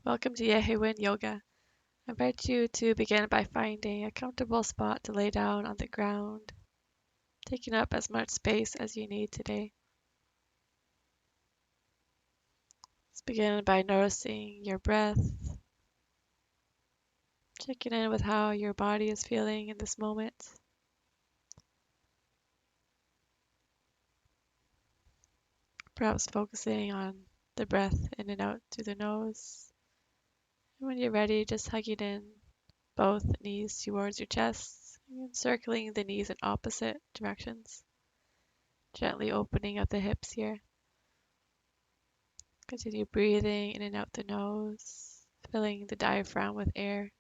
Welcome to Yehewin Yoga. I invite you to begin by finding a comfortable spot to lay down on the ground, taking up as much space as you need today. Let's begin by noticing your breath, checking in with how your body is feeling in this moment. Perhaps focusing on the breath in and out through the nose. And when you're ready, just hugging in both knees towards your chest and circling the knees in opposite directions. Gently opening up the hips here. Continue breathing in and out the nose, filling the diaphragm with air.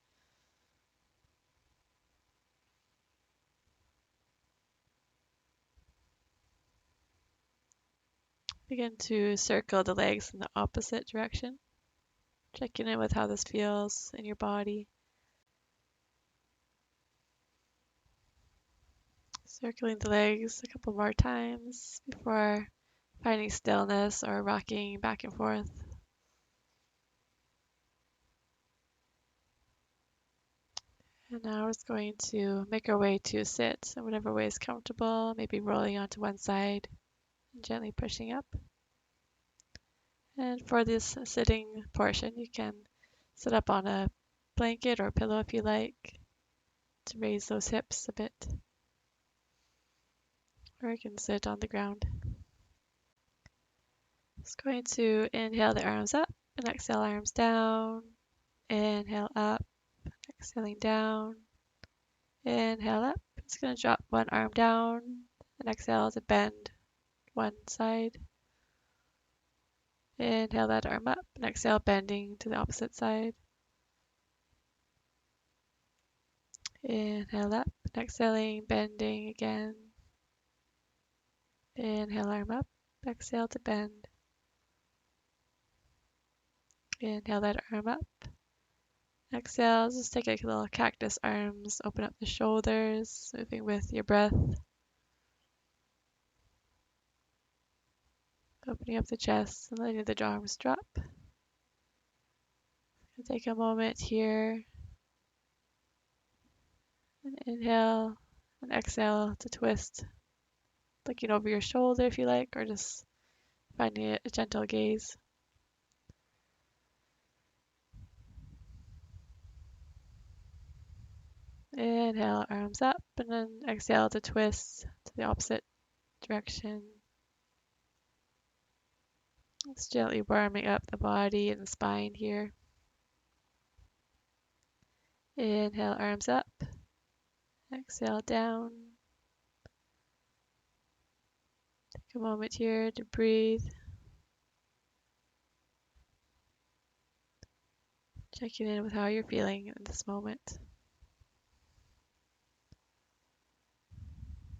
Begin to circle the legs in the opposite direction, checking in with how this feels in your body. Circling the legs a couple more times before finding stillness or rocking back and forth. And now we're just going to make our way to sit in whatever way is comfortable, maybe rolling onto one side and gently pushing up. And for this sitting portion, you can sit up on a blanket or pillow if you like to raise those hips a bit. Or you can sit on the ground. Just going to inhale the arms up and exhale arms down. Inhale up, exhaling down. Inhale up. Just going to drop one arm down and exhale to bend one side. Inhale that arm up and exhale, bending to the opposite side. Inhale up and exhaling, bending again. Inhale, arm up, exhale to bend. Inhale that arm up. Exhale, just take a little cactus arms, open up the shoulders, moving with your breath. Opening up the chest and letting the arms drop. Take a moment here. And inhale and exhale to twist. Looking over your shoulder if you like, or just finding a gentle gaze. Inhale, arms up, and then exhale to twist to the opposite direction. Just gently warming up the body and the spine here. Inhale, arms up. Exhale, down. Take a moment here to breathe. Checking in with how you're feeling in this moment.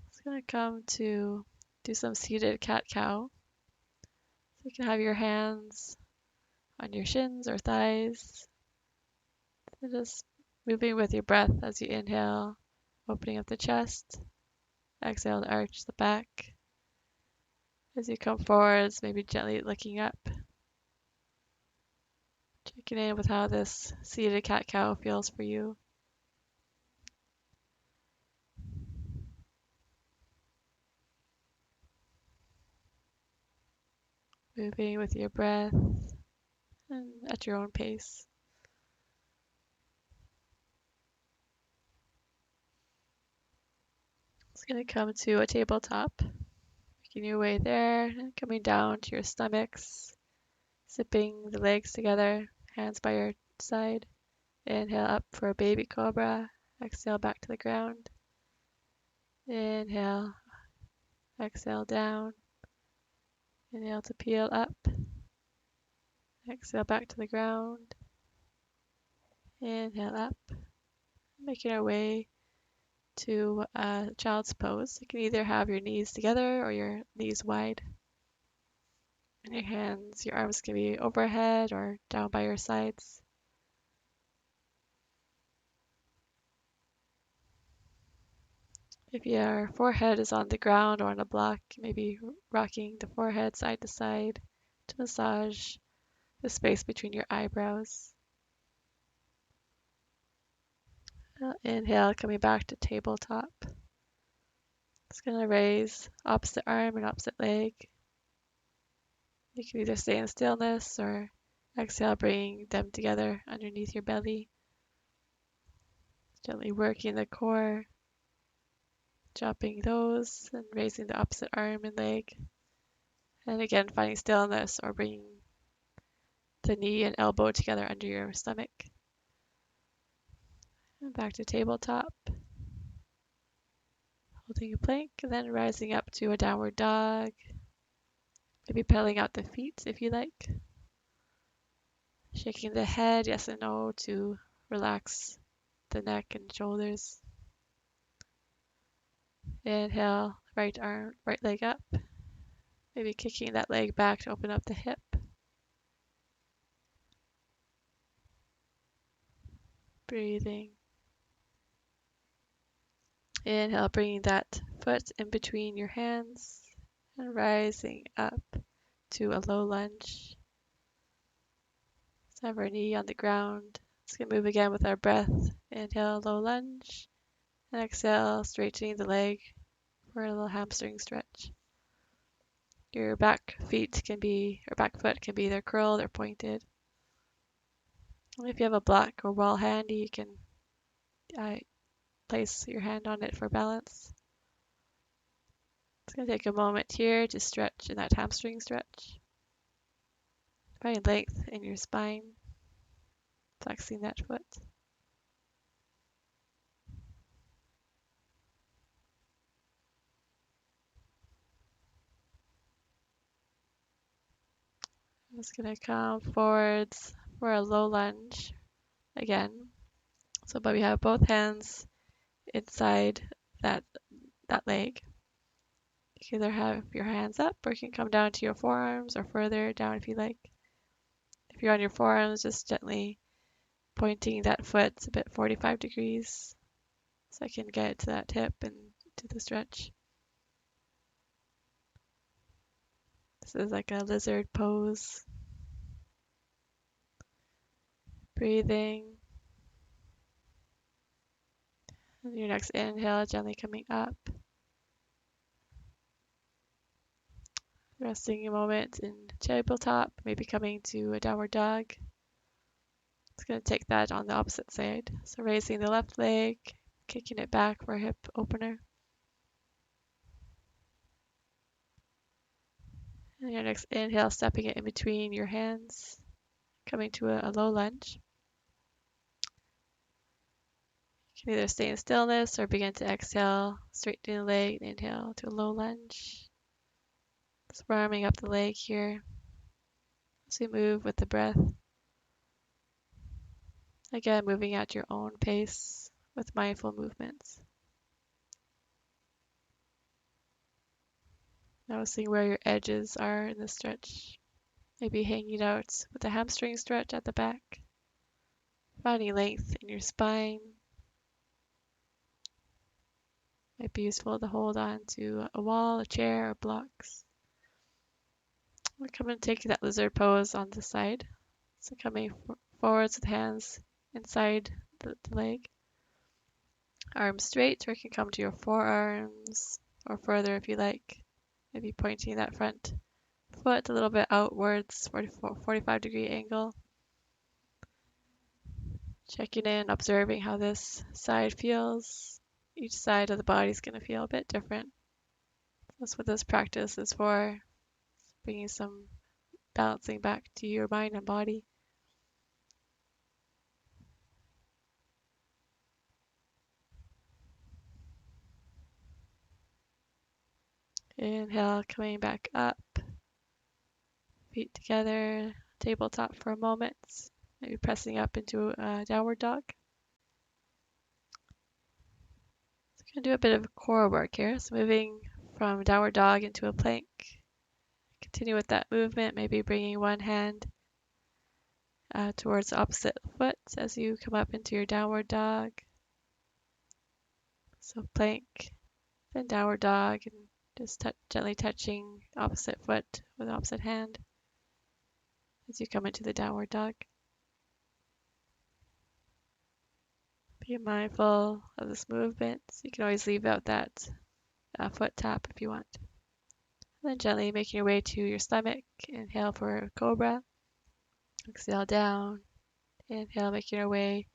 It's going to come to do some seated cat-cow. So you can have your hands on your shins or thighs. And just moving with your breath as you inhale, opening up the chest. Exhale to arch the back. As you come forwards, maybe gently looking up. Checking in with how this seated cat-cow feels for you. Moving with your breath and at your own pace. It's going to come to a tabletop. Making your way there and coming down to your stomachs. Zipping the legs together, hands by your side. Inhale up for a baby cobra. Exhale back to the ground. Inhale. Exhale down. Inhale to peel up. Exhale back to the ground. Inhale up. Making our way to child's pose. You can either have your knees together or your knees wide. And your arms can be overhead or down by your sides. If your forehead is on the ground or on a block, maybe rocking the forehead side to side to massage the space between your eyebrows. Inhale, coming back to tabletop. Just going to raise opposite arm and opposite leg. You can either stay in stillness or exhale, bringing them together underneath your belly. Gently working the core, dropping those and raising the opposite arm and leg. And again, finding stillness or bringing the knee and elbow together under your stomach. And back to tabletop. Holding a plank and then rising up to a downward dog. Maybe pedaling out the feet if you like. Shaking the head, yes and no, to relax the neck and shoulders. Inhale, right arm, right leg up. Maybe kicking that leg back to open up the hip. Breathing. Inhale, bringing that foot in between your hands and rising up to a low lunge. Let's have our knee on the ground. Let's get move again with our breath. Inhale, low lunge. And exhale, straightening the leg for a little hamstring stretch. Your back foot can be either curled or pointed. And if you have a block or wall handy, you can place your hand on it for balance. It's going to take a moment here to stretch in that hamstring stretch. Find length in your spine, flexing that foot. I'm just going to come forwards for a low lunge again. So, but we have both hands inside that leg. You can either have your hands up or you can come down to your forearms or further down if you like. If you're on your forearms, just gently pointing that foot a bit 45 degrees so I can get to that hip and to the stretch. This is like a lizard pose. Breathing. And your next inhale, gently coming up. Resting a moment in tabletop, maybe coming to a downward dog. It's going to take that on the opposite side. So raising the left leg, kicking it back for a hip opener. And your next inhale, stepping it in between your hands, coming to a low lunge. You can either stay in stillness or begin to exhale, straightening the leg, and inhale to a low lunge. Just warming up the leg here as we move with the breath. Again, moving at your own pace with mindful movements. Noticing where your edges are in the stretch. Maybe hanging out with a hamstring stretch at the back. Finding length in your spine. Might be useful to hold on to a wall, a chair, or blocks. We're coming to take that lizard pose on the side. So coming forwards with hands inside the leg. Arms straight, or you can come to your forearms or further if you like. Maybe pointing that front foot a little bit outwards, 45-degree angle. Checking in, observing how this side feels. Each side of the body is going to feel a bit different. That's what this practice is for, bringing some balancing back to your mind and body. Inhale, coming back up. Feet together, tabletop for a moment. Maybe pressing up into a downward dog. So we're going to do a bit of core work here. So moving from downward dog into a plank. Continue with that movement, maybe bringing one hand towards the opposite foot as you come up into your downward dog. So plank, Then downward dog, and just gently touching opposite foot with opposite hand as you come into the downward dog. Be mindful of this movement. You can always leave out that foot tap if you want. And then gently making your way to your stomach. Inhale for a cobra. Exhale down. Inhale, making your way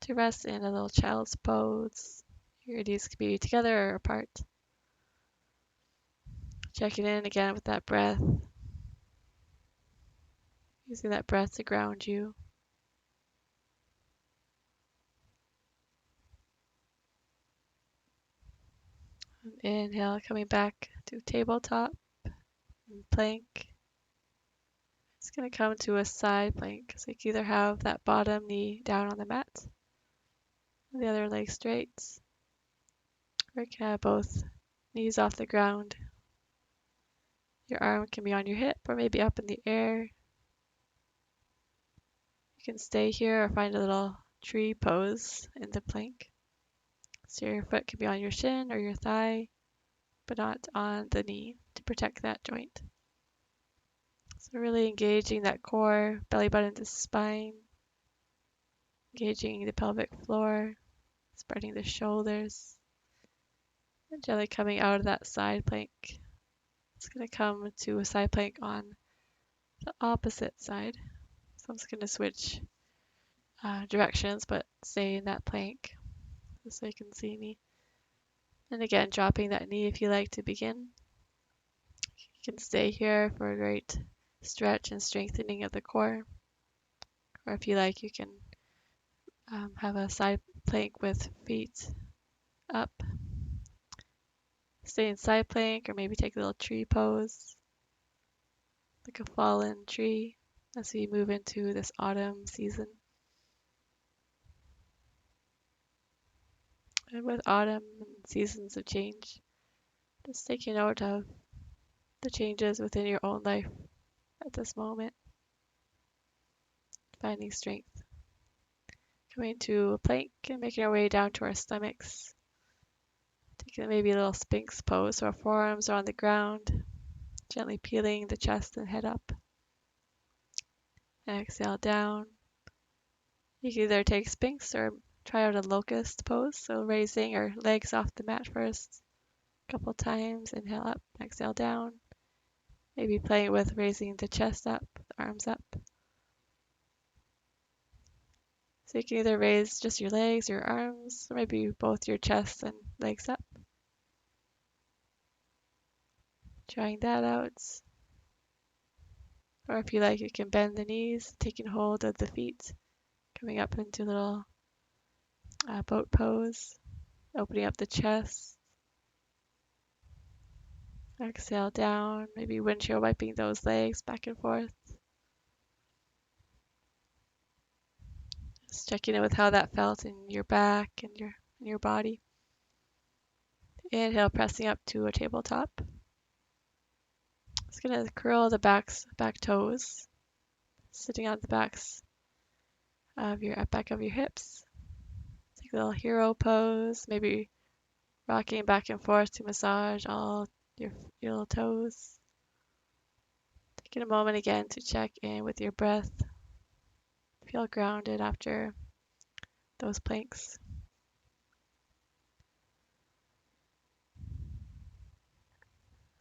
to rest in a little child's pose. Your knees can be together or apart. Checking in again with that breath. Using that breath to ground you. Inhale, coming back to tabletop and plank. It's going to come to a side plank. So you can either have that bottom knee down on the mat, the other leg straight, or you can have both knees off the ground. Your arm can be on your hip or maybe up in the air. You can stay here or find a little tree pose in the plank. So your foot can be on your shin or your thigh, but not on the knee to protect that joint. So really engaging that core, belly button to spine, engaging the pelvic floor, spreading the shoulders, and gently coming out of that side plank. It's going to come to a side plank on the opposite side. So I'm just going to switch directions, but stay in that plank just so you can see me. And again, dropping that knee if you like to begin. You can stay here for a great stretch and strengthening of the core. Or if you like, you can have a side plank with feet up. Stay in side plank or maybe take a little tree pose, like a fallen tree as we move into this autumn season. And with autumn and seasons of change, just taking note of the changes within your own life at this moment. Finding strength. Coming to a plank and making our way down to our stomachs. Taking maybe a little Sphinx pose so our forearms are on the ground. Gently peeling the chest and head up. Exhale down. You can either take Sphinx or try out a locust pose. So raising our legs off the mat first. A couple times. Inhale up. Exhale down. Maybe playing with raising the chest up, the arms up. So you can either raise just your legs, your arms, or maybe both your chest and legs up. Trying that out. Or if you like, you can bend the knees, taking hold of the feet, coming up into a little boat pose, opening up the chest. Exhale down, maybe windshield wiping those legs back and forth. Just checking in with how that felt in your back and your body. Inhale, pressing up to a tabletop. Just gonna curl the back toes, sitting on the backs of your back of your hips. Take a little hero pose, maybe rocking back and forth to massage all your little toes. Taking a moment again to check in with your breath. Feel grounded after those planks.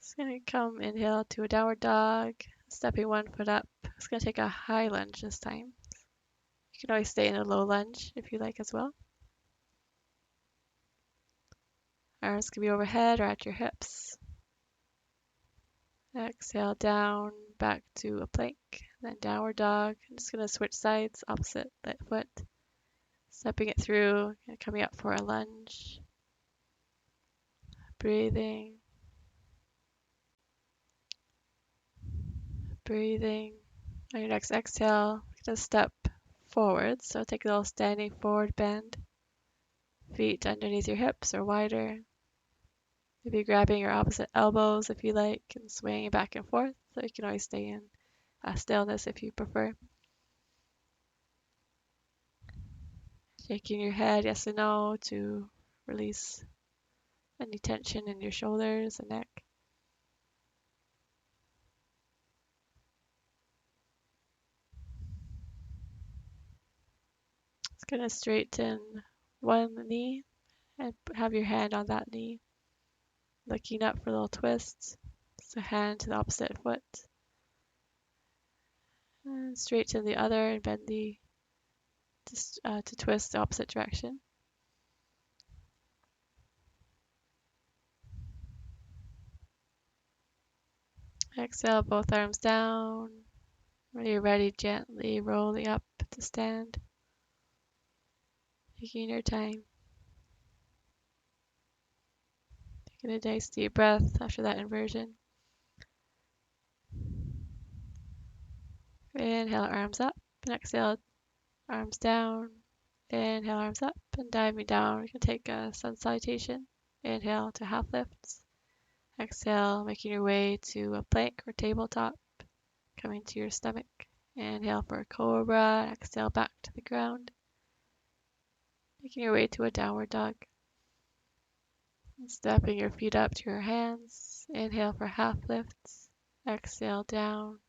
Just gonna come inhale to a downward dog, stepping one foot up. Just gonna take a high lunge this time. You can always stay in a low lunge if you like as well. Arms can be overhead or at your hips. Exhale down, back to a plank, then downward dog. I'm just gonna switch sides, opposite foot. Stepping it through and coming up for a lunge. Breathing. Breathing. On your next exhale, just step forward. So take a little standing forward bend. Feet underneath your hips or wider. Maybe grabbing your opposite elbows if you like and swaying back and forth. So you can always stay in stillness if you prefer. Shaking your head yes and no to release any tension in your shoulders and neck. It's going to straighten one knee and have your hand on that knee, looking up for little twists. So hand to the opposite foot. And straighten the other and bend to twist the opposite direction. Exhale, both arms down. When you're ready, gently rolling up to stand. Taking your time. Taking a nice deep breath after that inversion. Inhale, arms up. And exhale, arms down. Inhale, arms up and diving down. You can take a sun salutation. Inhale to half lifts. Exhale, making your way to a plank or tabletop, coming to your stomach. Inhale for a cobra. Exhale back to the ground. Making your way to a downward dog. Stepping your feet up to your hands. Inhale for half lifts. Exhale down.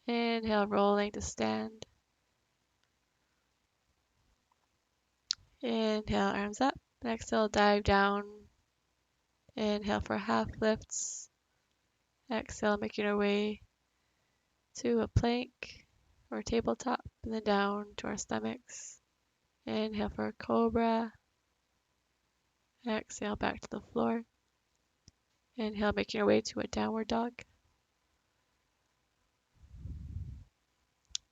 Inhale, rolling to stand. Inhale, arms up. Exhale, dive down. Inhale for half lifts. Exhale, making our way to a plank or tabletop, and then down to our stomachs. Inhale for a cobra. Exhale, back to the floor. Inhale, making our way to a downward dog.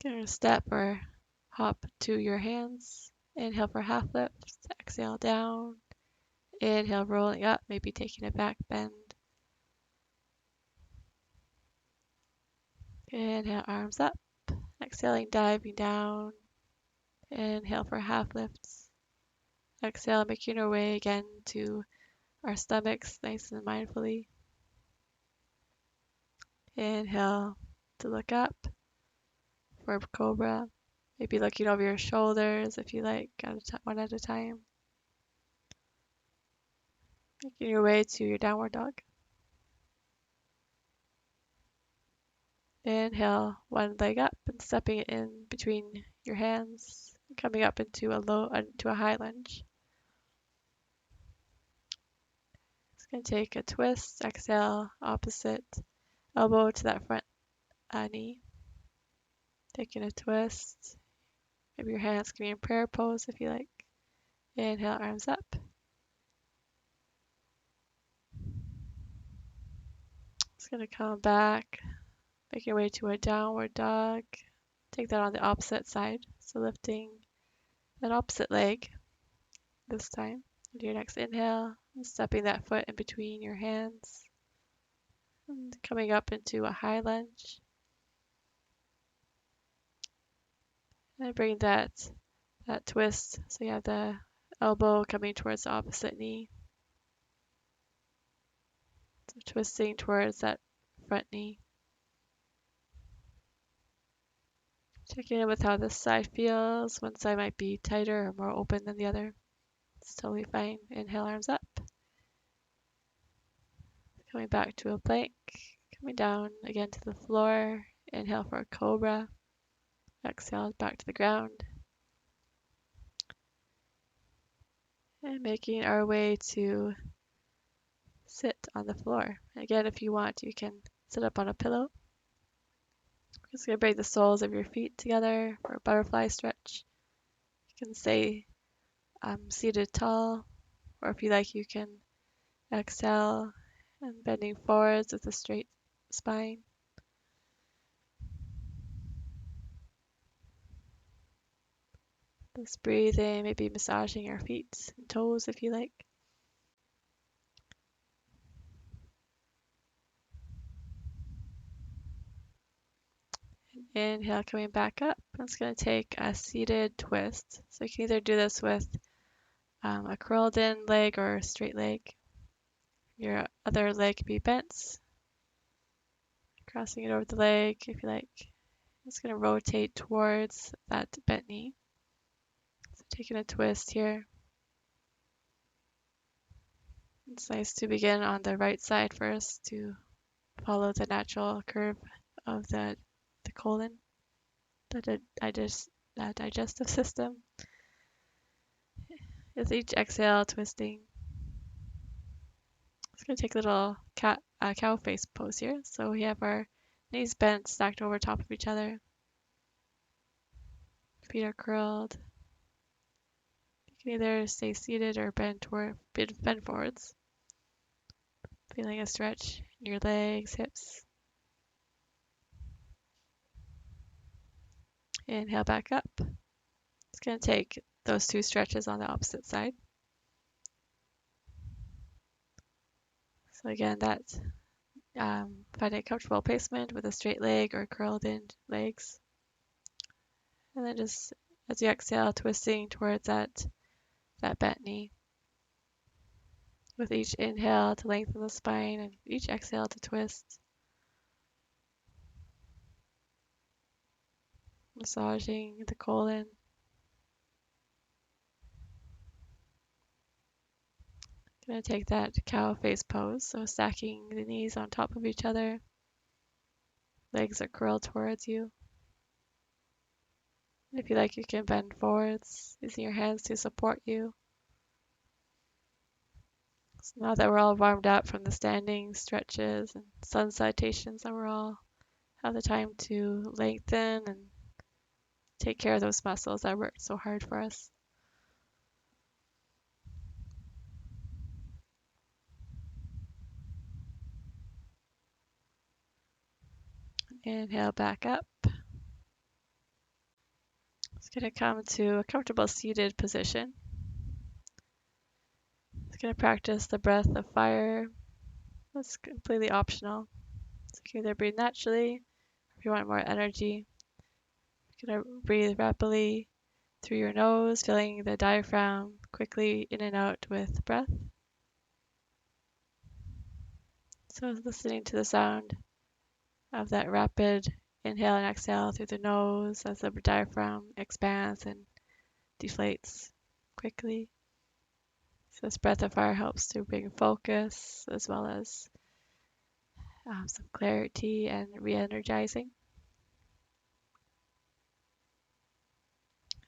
Gonna step or hop to your hands. Inhale for half lifts. Exhale down. Inhale, rolling up, maybe taking a back bend. Inhale, arms up. Exhaling, diving down. Inhale for half lifts. Exhale, making our way again to our stomachs, nice and mindfully. Inhale to look up for cobra. Maybe looking over your shoulders if you like, one at a time. Making your way to your downward dog. Inhale, one leg up and stepping it in between your hands, coming up into a high lunge. It's going to take a twist. Exhale, opposite elbow to that front knee. Taking a twist. Maybe your hands can be in prayer pose if you like. Inhale, arms up. It's going to come back, make your way to a downward dog. Take that on the opposite side. So lifting that opposite leg this time. Do your next inhale and stepping that foot in between your hands. And coming up into a high lunge. And bring that twist. So you have the elbow coming towards the opposite knee. So twisting towards that front knee. Checking in with how this side feels. One side might be tighter or more open than the other. It's totally fine. Inhale, arms up. Coming back to a plank. Coming down again to the floor. Inhale for a cobra. Exhale back to the ground. And making our way to sit on the floor. Again, if you want, you can sit up on a pillow. Just gonna bring the soles of your feet together for a butterfly stretch. You can stay seated tall, or if you like, you can exhale and bending forwards with a straight spine. Just breathing, maybe massaging your feet and toes if you like. Inhale, coming back up. It's going to take a seated twist. So you can either do this with a curled in leg or a straight leg. Your other leg can be bent. Crossing it over the leg if you like. It's going to rotate towards that bent knee. So taking a twist here. It's nice to begin on the right side first to follow the natural curve of the colon, the digestive system. With each exhale, twisting. It's going to take a little cow face pose here. So we have our knees bent, stacked over top of each other. Feet are curled. You can either stay seated or bend forwards. Feeling a stretch in your legs, hips. Inhale back up. It's going to take those two stretches on the opposite side. So again, that's finding a comfortable placement with a straight leg or curled in legs. And then just as you exhale, twisting towards that bent knee. With each inhale to lengthen the spine and each exhale to twist. Massaging the colon. Gonna take that cow face pose, so stacking the knees on top of each other. Legs are curled towards you. And if you like, you can bend forwards, using your hands to support you. So now that we're all warmed up from the standing stretches and sun salutations, that we're all have the time to lengthen and take care of those muscles that worked so hard for us. Inhale back up. It's going to come to a comfortable seated position. It's going to practice the breath of fire. That's completely optional. So you can either breathe naturally, if you want more energy. You're going to breathe rapidly through your nose, filling the diaphragm quickly in and out with breath. So listening to the sound of that rapid inhale and exhale through the nose as the diaphragm expands and deflates quickly. So this breath of fire helps to bring focus as well as some clarity and re-energizing.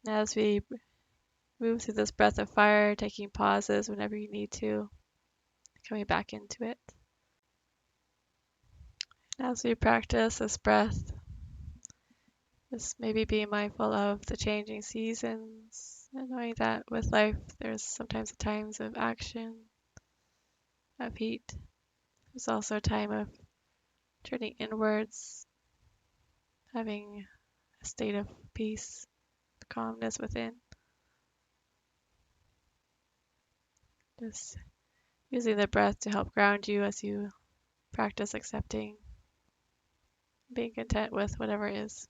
And as we move through this breath of fire, taking pauses whenever you need to, coming back into it. As we practice this breath, just maybe be mindful of the changing seasons and knowing that with life there's sometimes times of action, of heat. There's also a time of turning inwards, having a state of peace, calmness within. Just using the breath to help ground you as you practice accepting, being content with whatever is.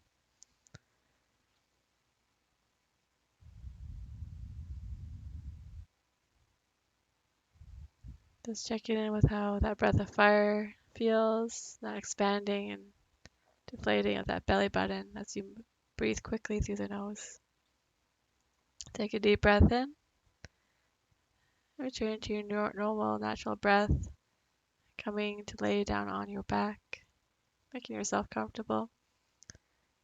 Just checking in with how that breath of fire feels, that expanding and deflating of that belly button as you breathe quickly through the nose. Take a deep breath in. Return to your normal, natural breath, coming to lay down on your back, making yourself comfortable.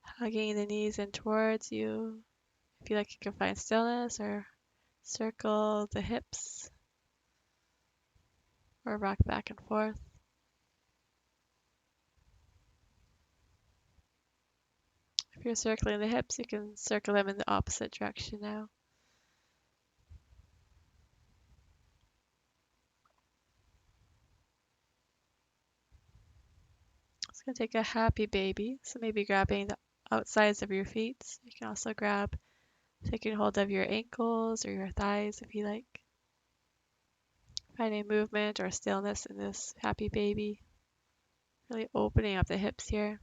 Hugging the knees in towards you. If you like, you can find stillness or circle the hips or rock back and forth. If you're circling the hips, you can circle them in the opposite direction now. It's going to take a happy baby, so maybe grabbing the outsides of your feet. You can also grab, taking hold of your ankles or your thighs if you like. Finding movement or stillness in this happy baby. Really opening up the hips here.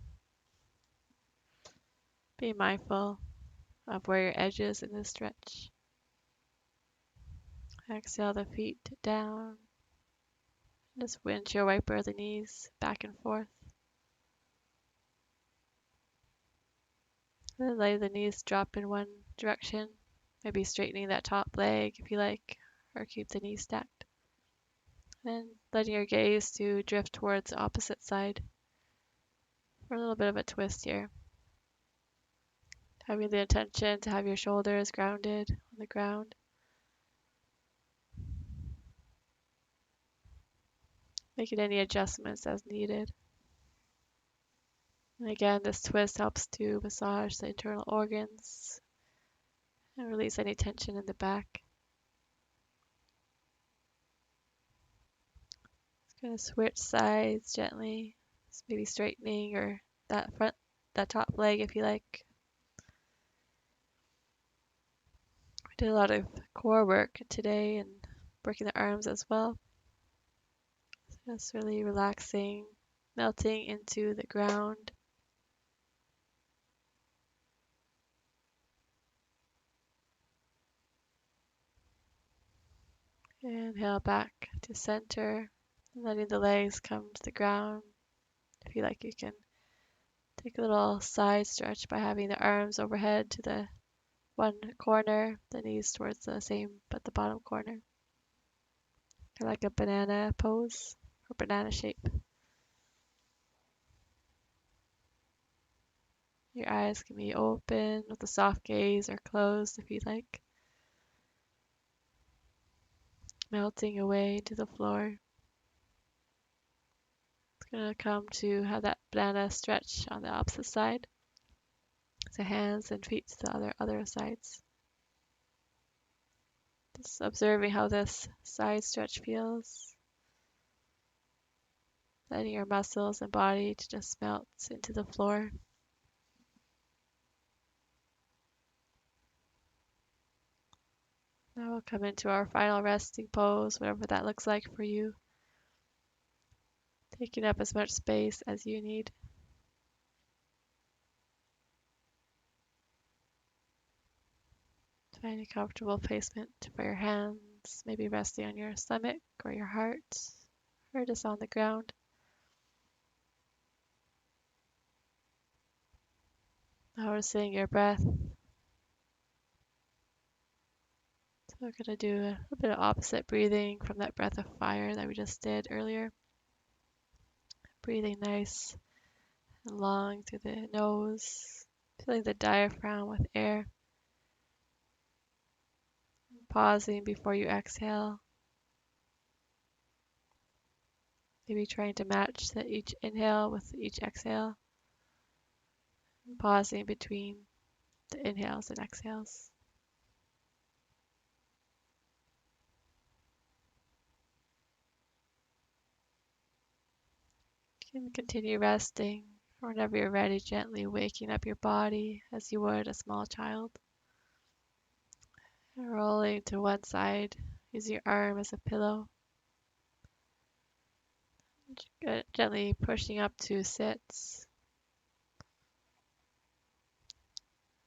Be mindful of where your edge is in this stretch. Exhale the feet down. Just windshield wiper the knees back and forth. Then let the knees drop in one direction. Maybe straightening that top leg if you like, or keep the knees stacked. And letting your gaze to drift towards the opposite side for a little bit of a twist here. Having the intention to have your shoulders grounded on the ground. Making any adjustments as needed. And again, this twist helps to massage the internal organs and release any tension in the back. Just gonna switch sides gently, just maybe straightening or that top leg if you like. We did a lot of core work today and working the arms as well. Just really relaxing, melting into the ground. Inhale back to center, letting the legs come to the ground. If you like, you can take a little side stretch by having the arms overhead to the one corner, the knees towards the same but the bottom corner. Kind of like a banana pose or banana shape. Your eyes can be open with a soft gaze or closed if you like. Melting away to the floor. It's going to come to have that banana stretch on the opposite side. So hands and feet to the other sides. Just observing how this side stretch feels. Letting your muscles and body to just melt into the floor. Now we'll come into our final resting pose, whatever that looks like for you. Taking up as much space as you need. Find a comfortable placement for your hands, maybe resting on your stomach or your heart, or just on the ground. Noticing your breath. So we're going to do a little bit of opposite breathing from that breath of fire that we just did earlier. Breathing nice and long through the nose, filling the diaphragm with air. Pausing before you exhale. Maybe trying to match each inhale with each exhale. Pausing between the inhales and exhales. You can continue resting, or whenever you're ready, gently waking up your body as you would a small child. And rolling to one side, using your arm as a pillow. Gently pushing up to sits.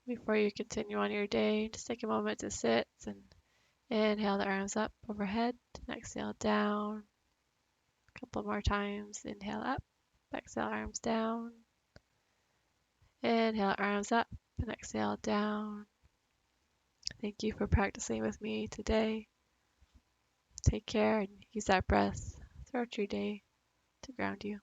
Before you continue on your day, just take a moment to sit and inhale the arms up overhead, and exhale down. A couple more times. Inhale up, exhale arms down. Inhale arms up and exhale down. Thank you for practicing with me today. Take care and use that breath throughout your day to ground you.